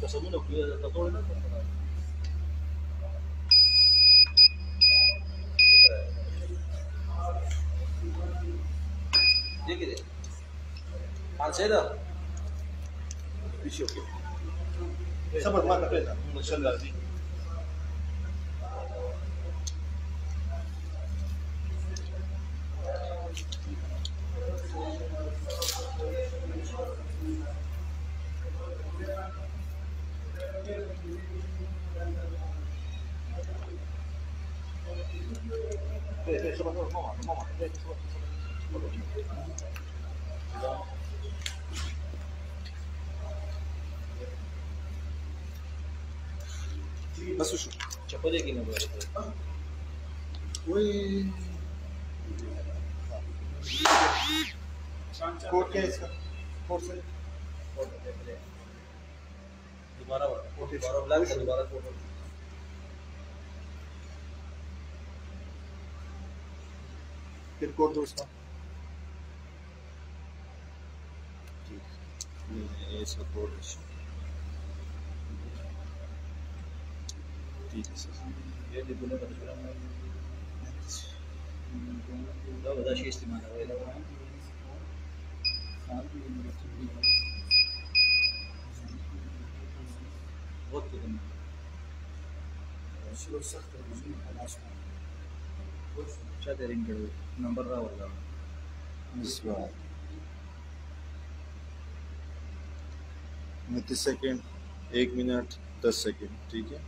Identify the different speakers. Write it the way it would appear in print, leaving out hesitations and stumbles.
Speaker 1: قسمونه تطور نه دي كده عن سيدة ايش اوكي
Speaker 2: صبر ما تقيتها ان شاء الله دي بس وشو
Speaker 1: चप्पल की ना
Speaker 2: وين कोड क्या है इसका कोड से
Speaker 1: दोबारा ब्लैक दोबारा कोड
Speaker 2: फिर कोड दो इसका
Speaker 1: ये इसका कोड ठीक है सर ये दिखने का ده بدا شيء استعمال وقت
Speaker 2: شنو سخت خلاص
Speaker 1: شاد رينج नंबर रहा होगा
Speaker 2: इस बार 29 सेकंड 1 मिनट 10 सेकंड ठीक है